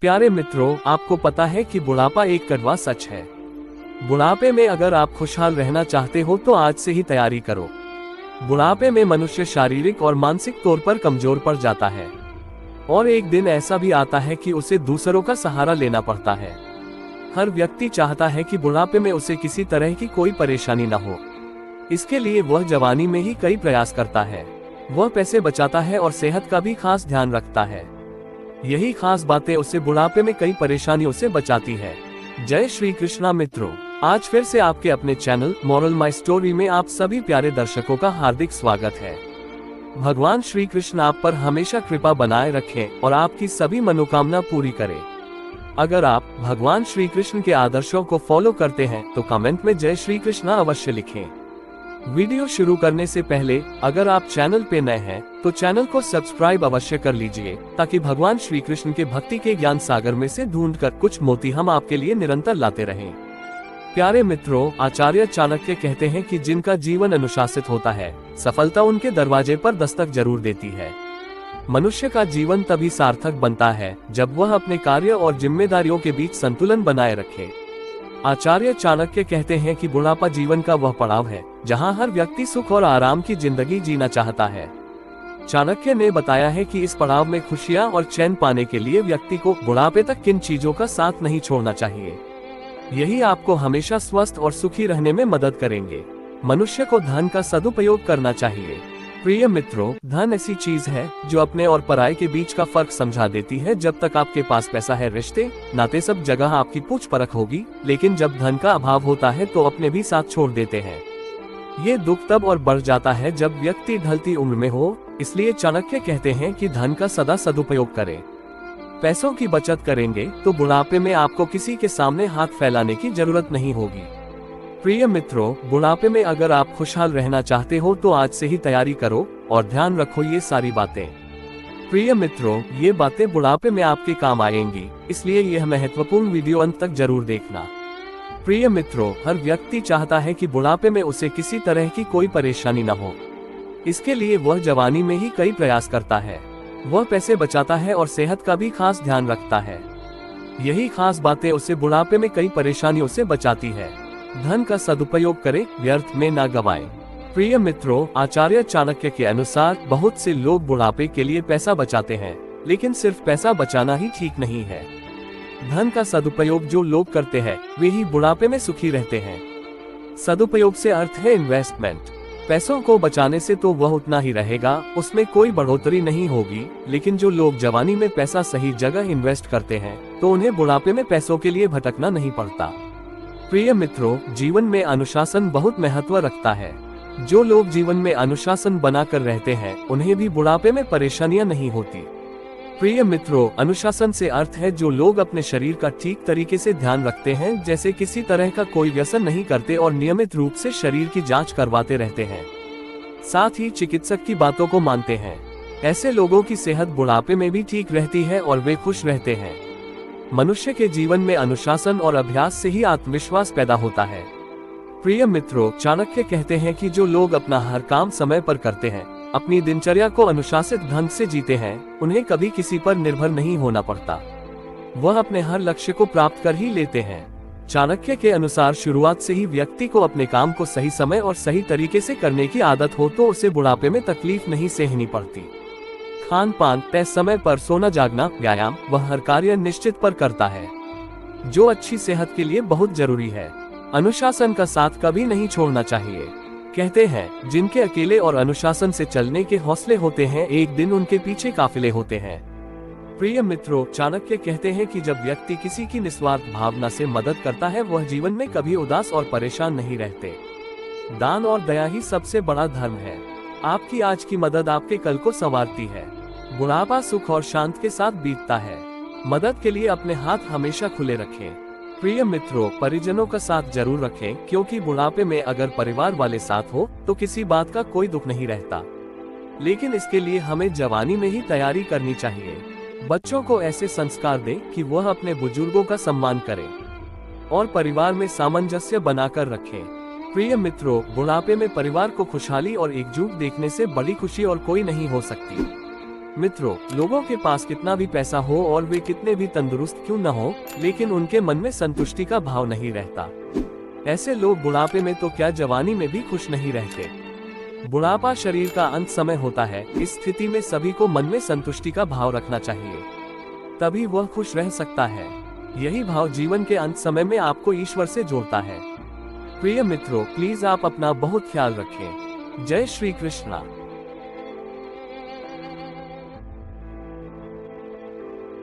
प्यारे मित्रों, आपको पता है कि बुढ़ापा एक कड़वा सच है। बुढ़ापे में अगर आप खुशहाल रहना चाहते हो तो आज से ही तैयारी करो। बुढ़ापे में मनुष्य शारीरिक और मानसिक तौर पर कमजोर पड़ जाता है और एक दिन ऐसा भी आता है कि उसे दूसरों का सहारा लेना पड़ता है। हर व्यक्ति चाहता है कि बुढ़ापे में उसे किसी तरह की कोई परेशानी न हो। इसके लिए वह जवानी में ही कई प्रयास करता है। वह पैसे बचाता है और सेहत का भी खास ध्यान रखता है। यही खास बातें उसे बुढ़ापे में कई परेशानियों से बचाती है। जय श्री कृष्णा मित्रों, आज फिर से आपके अपने चैनल मॉरल माई स्टोरी में आप सभी प्यारे दर्शकों का हार्दिक स्वागत है। भगवान श्री कृष्ण आप पर हमेशा कृपा बनाए रखें और आपकी सभी मनोकामना पूरी करें। अगर आप भगवान श्री कृष्ण के आदर्शों को फॉलो करते हैं तो कमेंट में जय श्री कृष्णा अवश्य लिखें। वीडियो शुरू करने से पहले अगर आप चैनल पे नए हैं तो चैनल को सब्सक्राइब अवश्य कर लीजिए, ताकि भगवान श्री कृष्ण के भक्ति के ज्ञान सागर में से ढूंढकर कुछ मोती हम आपके लिए निरंतर लाते रहें। प्यारे मित्रों, आचार्य चाणक्य कहते हैं कि जिनका जीवन अनुशासित होता है, सफलता उनके दरवाजे पर दस्तक जरूर देती है। मनुष्य का जीवन तभी सार्थक बनता है जब वह अपने कार्य और जिम्मेदारियों के बीच संतुलन बनाए रखे। आचार्य चाणक्य कहते हैं कि बुढ़ापा जीवन का वह पड़ाव है जहां हर व्यक्ति सुख और आराम की जिंदगी जीना चाहता है। चाणक्य ने बताया है कि इस पड़ाव में खुशियां और चैन पाने के लिए व्यक्ति को बुढ़ापे तक किन चीजों का साथ नहीं छोड़ना चाहिए। यही आपको हमेशा स्वस्थ और सुखी रहने में मदद करेंगे। मनुष्य को धन का सदुपयोग करना चाहिए। प्रिय मित्रों, धन ऐसी चीज है जो अपने और पराये के बीच का फर्क समझा देती है। जब तक आपके पास पैसा है, रिश्ते नाते सब जगह आपकी पूछ परख होगी, लेकिन जब धन का अभाव होता है तो अपने भी साथ छोड़ देते हैं। ये दुख तब और बढ़ जाता है जब व्यक्ति ढलती उम्र में हो। इसलिए चाणक्य कहते हैं कि धन का सदा सदुपयोग करें। पैसों की बचत करेंगे तो बुढ़ापे में आपको किसी के सामने हाथ फैलाने की जरूरत नहीं होगी। प्रिय मित्रों, बुढ़ापे में अगर आप खुशहाल रहना चाहते हो तो आज से ही तैयारी करो और ध्यान रखो ये सारी बातें। प्रिय मित्रों, ये बातें बुढ़ापे में आपके काम आएंगी, इसलिए यह महत्वपूर्ण वीडियो अंत तक जरूर देखना। प्रिय मित्रों, हर व्यक्ति चाहता है कि बुढ़ापे में उसे किसी तरह की कोई परेशानी न हो। इसके लिए वह जवानी में ही कई प्रयास करता है। वह पैसे बचाता है और सेहत का भी खास ध्यान रखता है। यही खास बातें उसे बुढ़ापे में कई परेशानियों से बचाती है। धन का सदुपयोग करें, व्यर्थ में ना गवाएं। प्रिय मित्रों, आचार्य चाणक्य के अनुसार बहुत से लोग बुढ़ापे के लिए पैसा बचाते हैं, लेकिन सिर्फ पैसा बचाना ही ठीक नहीं है। धन का सदुपयोग जो लोग करते हैं वे ही बुढ़ापे में सुखी रहते हैं। सदुपयोग से अर्थ है इन्वेस्टमेंट। पैसों को बचाने से तो वह उतना ही रहेगा, उसमें कोई बढ़ोतरी नहीं होगी, लेकिन जो लोग जवानी में पैसा सही जगह इन्वेस्ट करते हैं तो उन्हें बुढ़ापे में पैसों के लिए भटकना नहीं पड़ता। प्रिय मित्रों, जीवन में अनुशासन बहुत महत्व रखता है। जो लोग जीवन में अनुशासन बनाकर रहते हैं उन्हें भी बुढ़ापे में परेशानियां नहीं होती। प्रिय मित्रों, अनुशासन से अर्थ है जो लोग अपने शरीर का ठीक तरीके से ध्यान रखते हैं, जैसे किसी तरह का कोई व्यसन नहीं करते और नियमित रूप से शरीर की जांच करवाते रहते हैं। साथ ही चिकित्सक की बातों को मानते हैं। ऐसे लोगों की सेहत बुढ़ापे में भी ठीक रहती है और वे खुश रहते हैं। मनुष्य के जीवन में अनुशासन और अभ्यास से ही आत्मविश्वास पैदा होता है। प्रिय मित्रों, चाणक्य कहते हैं कि जो लोग अपना हर काम समय पर करते हैं, अपनी दिनचर्या को अनुशासित ढंग से जीते हैं, उन्हें कभी किसी पर निर्भर नहीं होना पड़ता। वह अपने हर लक्ष्य को प्राप्त कर ही लेते हैं। चाणक्य के अनुसार शुरुआत से ही व्यक्ति को अपने काम को सही समय और सही तरीके से करने की आदत हो तो उसे बुढ़ापे में तकलीफ नहीं सहनी पड़ती। खान पान, तय समय पर सोना जागना, व्यायाम, वह हर कार्य निश्चित पर करता है, जो अच्छी सेहत के लिए बहुत जरूरी है। अनुशासन का साथ कभी नहीं छोड़ना चाहिए। कहते हैं, जिनके अकेले और अनुशासन से चलने के हौसले होते हैं, एक दिन उनके पीछे काफिले होते हैं। प्रिय मित्रों, चाणक्य कहते हैं कि जब व्यक्ति किसी की निस्वार्थ भावना से मदद करता है, वह जीवन में कभी उदास और परेशान नहीं रहते। दान और दया ही सबसे बड़ा धर्म है। आपकी आज की मदद आपके कल को संवारती है। बुढ़ापा सुख और शांति के साथ बीतता है। मदद के लिए अपने हाथ हमेशा खुले रखें। प्रिय मित्रों, परिजनों का साथ जरूर रखें, क्योंकि बुढ़ापे में अगर परिवार वाले साथ हो तो किसी बात का कोई दुख नहीं रहता। लेकिन इसके लिए हमें जवानी में ही तैयारी करनी चाहिए। बच्चों को ऐसे संस्कार दें कि वह अपने बुजुर्गों का सम्मान करें और परिवार में सामंजस्य बनाकर रखें। प्रिय मित्रों, बुढ़ापे में परिवार को खुशहाली और एकजुट देखने से बड़ी खुशी और कोई नहीं हो सकती। मित्रों, लोगों के पास कितना भी पैसा हो और वे कितने भी तंदुरुस्त क्यों न हो, लेकिन उनके मन में संतुष्टि का भाव नहीं रहता। ऐसे लोग बुढ़ापे में तो क्या जवानी में भी खुश नहीं रहते। बुढ़ापा शरीर का अंत समय होता है। इस स्थिति में सभी को मन में संतुष्टि का भाव रखना चाहिए, तभी वह खुश रह सकता है। यही भाव जीवन के अंत समय में आपको ईश्वर से जोड़ता है। प्रिय मित्रों, प्लीज आप अपना बहुत ख्याल रखें। जय श्री कृष्णा।